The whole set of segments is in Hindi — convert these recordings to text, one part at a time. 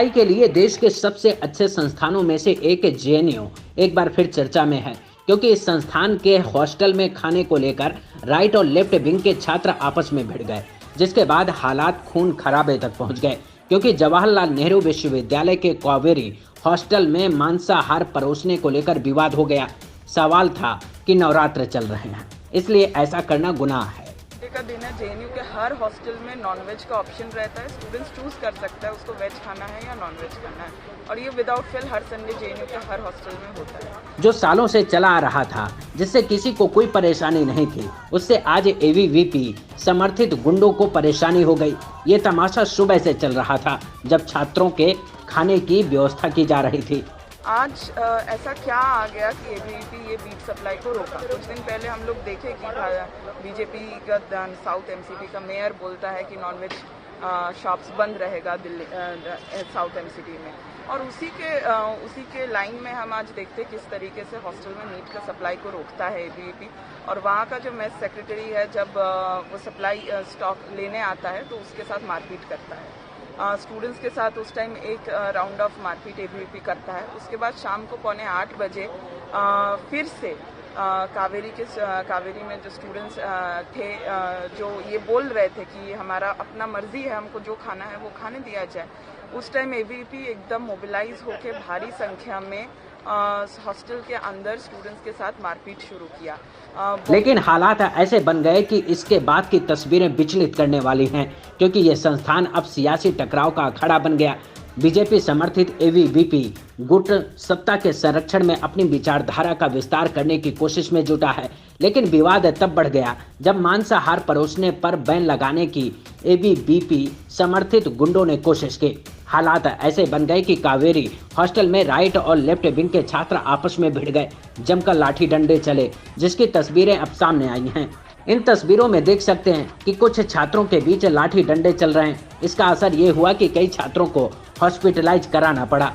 पढ़ाई के लिए देश के सबसे अच्छे संस्थानों में से एक जेएनयू एक बार फिर चर्चा में है, क्योंकि इस संस्थान के हॉस्टल में खाने को लेकर राइट और लेफ्ट विंग के छात्र आपस में भिड़ गए, जिसके बाद हालात खून खराबे तक पहुंच गए। क्योंकि जवाहरलाल नेहरू विश्वविद्यालय के कावेरी हॉस्टल में मांसाहार परोसने को लेकर विवाद हो गया। सवाल था कि नवरात्र चल रहे हैं, इसलिए ऐसा करना गुनाह है। का दिन है, जेएनयू के हर हॉस्टल में नॉनवेज का ऑप्शन रहता है। स्टूडेंट्स चूज कर सकता है उसको वेज खाना है या नॉनवेज खाना है, और ये विदाउट फेल हर संडे जेएनयू के हर हॉस्टल में होता है। जो सालों से चला आ रहा था, जिससे किसी को कोई परेशानी नहीं थी, उससे आज एबीवीपी समर्थित गुंडों को परेशानी हो गई। ये तमाशा सुबह से चल रहा था, जब छात्रों के खाने की व्यवस्था की जा रही थी। आज ऐसा क्या आ गया कि एबीवीपी ये बीफ सप्लाई को रोका। कुछ दिन पहले हम लोग देखे कि बीजेपी का साउथ एमसीडी का मेयर बोलता है कि नॉनवेज शॉप्स बंद रहेगा दिल्ली साउथ एमसीडी में, और उसी के लाइन में हम आज देखते किस तरीके से हॉस्टल में मीट का सप्लाई को रोकता है एबीवीपी। और वहाँ का जो मेस सेक्रेटरी है, जब वो सप्लाई स्टॉक लेने आता है तो उसके साथ मारपीट करता है। स्टूडेंट्स के साथ उस टाइम एक राउंड ऑफ मारपीट एबीवीपी करता है। उसके बाद शाम को 7:45 बजे फिर से कावेरी में जो स्टूडेंट्स थे जो ये बोल रहे थे कि हमारा अपना मर्जी है, हमको जो खाना है वो खाने दिया जाए। उस टाइम एबीवीपी एकदम मोबिलाइज होकर भारी संख्या में हॉस्टल के अंदर स्टूडेंट्स के साथ मारपीट शुरू किया। लेकिन हालात ऐसे बन गए कि इसके बाद की तस्वीरें विचलित करने वाली हैं, क्योंकि ये संस्थान अब सियासी टकराव का अखाड़ा बन गया। बीजेपी समर्थित एबीवीपी गुट सत्ता के संरक्षण में अपनी विचारधारा का विस्तार करने की कोशिश में जुटा है, लेकिन विवाद तब बढ़ गया जब मांसाहार परोसने पर बैन लगाने की एबीवीपी समर्थित गुंडों ने कोशिश की। हालात ऐसे बन गए कि कावेरी हॉस्टल में राइट और लेफ्ट विंग के छात्र आपस में भिड़ गए, जमकर लाठी डंडे चले, जिसकी तस्वीरें अब सामने आई हैं। इन तस्वीरों में देख सकते हैं कि कुछ छात्रों के बीच लाठी डंडे चल रहे हैं। इसका असर ये हुआ कि कई छात्रों को हॉस्पिटलाइज कराना पड़ा,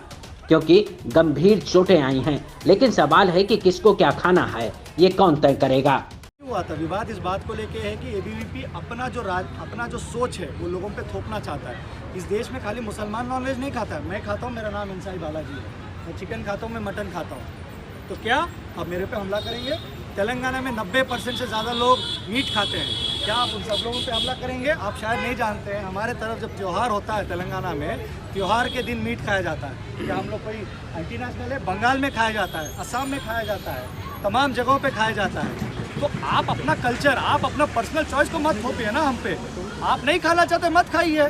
क्योंकि गंभीर चोटें आई हैं। लेकिन सवाल है कि किसको क्या खाना है, ये कौन तय करेगा। हुआ था विवाद इस बात को लेके है कि एबीवीपी अपना जो सोच है वो लोगों पे थोपना चाहता है। इस देश में खाली मुसलमान नॉनवेज नहीं खाता है। मैं खाता हूँ, मेरा नाम इंसाई बालाजी है, मैं चिकन खाता हूँ, मैं मटन खाता हूँ। तो क्या अब मेरे पे हमला करेंगे? तेलंगाना में 90% से ज़्यादा लोग मीट खाते हैं, क्या आप उन सब लोगों पे हमला करेंगे? आप शायद नहीं जानते हैं, हमारे तरफ जब त्यौहार होता है तेलंगाना में, त्यौहार के दिन मीट खाया जाता है। क्या हम लोग कोई एंटी नेशनल है? बंगाल में खाया जाता है, असम में खाया जाता है, तमाम जगहों पे खाया जाता है। तो आप अपना कल्चर, आप अपना पर्सनल चॉइस को मत थोपिए ना हम पे। आप नहीं खाना चाहते मत खाइए।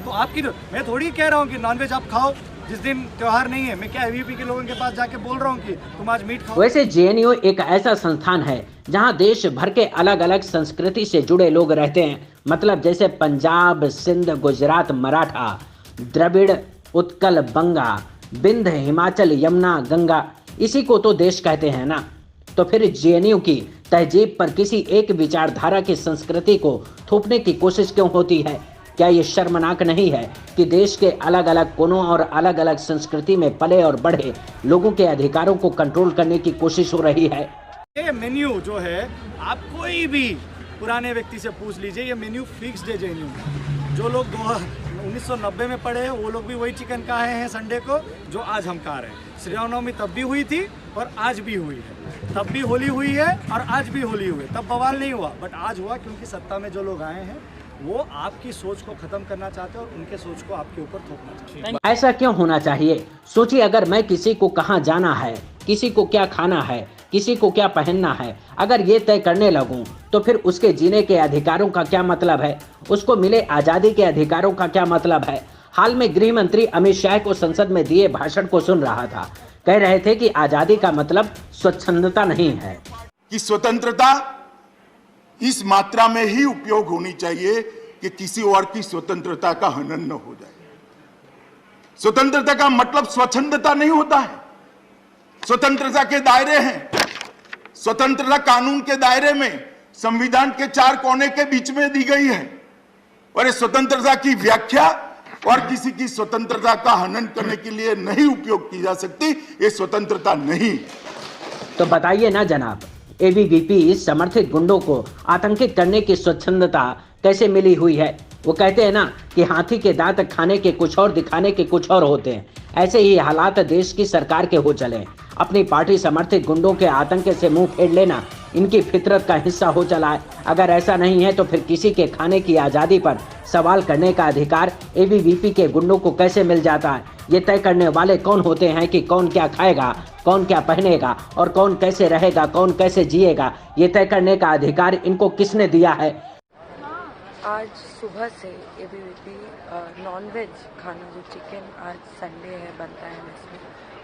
तो आपकी मैं थोड़ी कह रहा हूँ कि नॉनवेज आप खाओ जिस दिन त्योहार नहीं है। मैं क्या एबीवीपी के लोगों के पास जाके बोल रहा हूँ कि तुम आज मीट खाओ? वैसे जेएनयू एक ऐसा संस्थान है जहाँ देश भर के अलग अलग संस्कृति से जुड़े लोग रहते हैं। मतलब जैसे पंजाब, सिंध, गुजरात, मराठा, द्रविड़, उत्कल, बंगा, बिंद, हिमाचल, यमुना, गंगा, इसी को तो देश कहते हैं ना। तो फिर जेएनयू की तहजीब पर किसी एक विचारधारा की संस्कृति को थोपने की कोशिश क्यों होती है? क्या ये शर्मनाक नहीं है कि देश के अलग अलग कोनों और अलग अलग संस्कृति में पले और बढ़े लोगों के अधिकारों को कंट्रोल करने की कोशिश हो रही है? ये मेन्यू जो है, आप कोई भी पुराने व्यक्ति से पूछ लीजिए, ये मेन्यू फिक्स्ड है जेएनयू में। जो लोग 1990 में पढ़े हैं वो लोग भी वही चिकन खाए हैं संडे को जो आज हम खा रहे हैं। श्रीरामनवमी तब भी हुई थी और आज भी हुई है। तब भी होली हुई है और आज भी होली हुई। तब बवाल नहीं हुआ, बट आज हुआ क्योंकि सत्ता में जो लोग आए हैं वो आपकी सोच को खत्म करना चाहते हैं और उनके सोच को आपके ऊपर थोपना चाहते हैं। ऐसा क्यों होना चाहिए? सोचिए, अगर मैं किसी को कहाँ जाना है, किसी को क्या खाना है, किसी को क्या पहनना है, अगर ये तय करने लगूं, तो फिर उसके जीने के अधिकारों का क्या मतलब है? उसको मिले आजादी के अधिकारों का क्या मतलब है? हाल में गृह मंत्री अमित शाह को संसद में दिए भाषण को सुन रहा था। कह रहे थे कि आजादी का मतलब स्वच्छंदता नहीं है, कि स्वतंत्रता इस मात्रा में ही उपयोग होनी चाहिए कि किसी और की स्वतंत्रता का हनन न हो जाए। स्वतंत्रता का मतलब स्वच्छंदता नहीं होता है। स्वतंत्रता के दायरे हैं। स्वतंत्रता कानून के दायरे में संविधान के 4 कोने के बीच में दी गई है, और ये स्वतंत्रता की व्याख्या और किसी की स्वतंत्रता का हनन करने के लिए नहीं उपयोग की जा सकती। ये स्वतंत्रता नहीं। तो बताइए ना जनाब, एबीवीपी समर्थित गुंडों को आतंकित करने की स्वच्छंदता कैसे मिली हुई है? वो कहते हैं ना कि हाथी के दांत खाने के कुछ और दिखाने के कुछ और होते हैं। ऐसे ही हालात देश की सरकार के हो चले। अपनी पार्टी समर्थित गुंडों के आतंक से मुंह फेर लेना इनकी फितरत का हिस्सा हो चला है। अगर ऐसा नहीं है तो फिर किसी के खाने की आज़ादी पर सवाल करने का अधिकार एबीवीपी के गुंडों को कैसे मिल जाता है? ये तय करने वाले कौन होते हैं कि कौन क्या खाएगा, कौन क्या पहनेगा और कौन कैसे रहेगा, कौन कैसे जिएगा? ये तय करने का अधिकार इनको किसने दिया है? आज सुबह से एबीवीपी नॉनवेज खाना जो चिकन आज संडे है बनता है इसमें,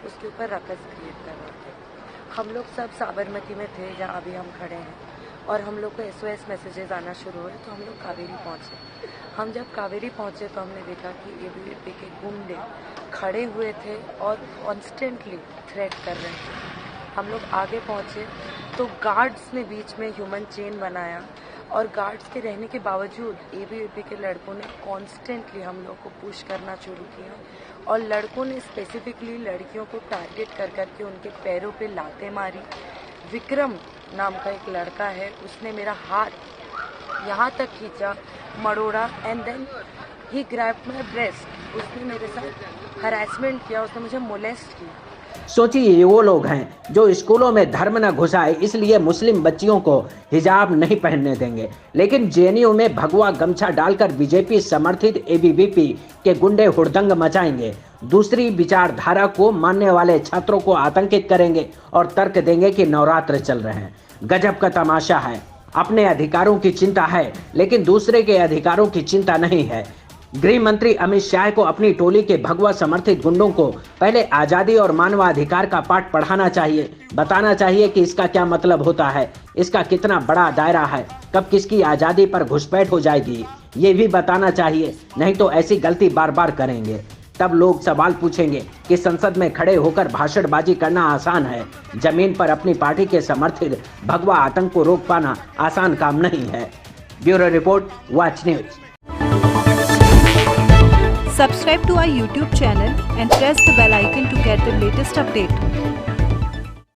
उसके ऊपर रकस क्रिएट कर रहे थे। हम लोग सब साबरमती में थे जहाँ अभी हम खड़े हैं, और हम लोग को SOS मैसेजेस आना शुरू हुए तो हम लोग कावेरी पहुँचे। हम जब कावेरी पहुँचे तो हमने देखा कि एबीवीपी के गुंडे खड़े हुए थे और कॉन्स्टेंटली थ्रेट कर रहे थे। हम लोग आगे पहुँचे तो गार्ड्स ने बीच में ह्यूमन चेन बनाया, और गार्ड्स के रहने के बावजूद एबीवीपी के लड़कों ने कॉन्स्टेंटली हम लोग को पुश करना शुरू किया, और लड़कों ने स्पेसिफिकली लड़कियों को टारगेट कर करके उनके पैरों पे लातें मारी। विक्रम नाम का एक लड़का है, उसने मेरा हाथ यहाँ तक खींचा, मरोड़ा, and then he grabbed my breast. उसने मेरे साथ हरासमेंट किया, उसने मुझे मोलेस्ट किया। सोचिए, ये वो लोग हैं जो स्कूलों में धर्म न घुसाए इसलिए मुस्लिम बच्चियों को हिजाब नहीं पहनने देंगे, लेकिन जेएनयू में भगवा गमछा डालकर बीजेपी समर्थित एबीवीपी के गुंडे हुड़दंग मचाएंगे। दूसरी विचारधारा को मानने वाले छात्रों को आतंकित करेंगे और तर्क देंगे कि नवरात्र चल रहे हैं। गजब का तमाशा है। अपने अधिकारों की चिंता है लेकिन दूसरे के अधिकारों की चिंता नहीं है। गृह मंत्री अमित शाह को अपनी टोली के भगवा समर्थित गुंडों को पहले आजादी और मानवाधिकार का पाठ पढ़ाना चाहिए। बताना चाहिए कि इसका क्या मतलब होता है, इसका कितना बड़ा दायरा है, कब किसकी आजादी पर घुसपैठ हो जाएगी, ये भी बताना चाहिए। नहीं तो ऐसी गलती बार बार करेंगे। तब लोग सवाल पूछेंगे कि संसद में खड़े होकर भाषणबाजी करना आसान है, जमीन पर अपनी पार्टी के समर्थित भगवा आतंक को रोक पाना आसान काम नहीं है। Bureau report, watch news. Subscribe to our YouTube channel and press the bell icon to get the latest update.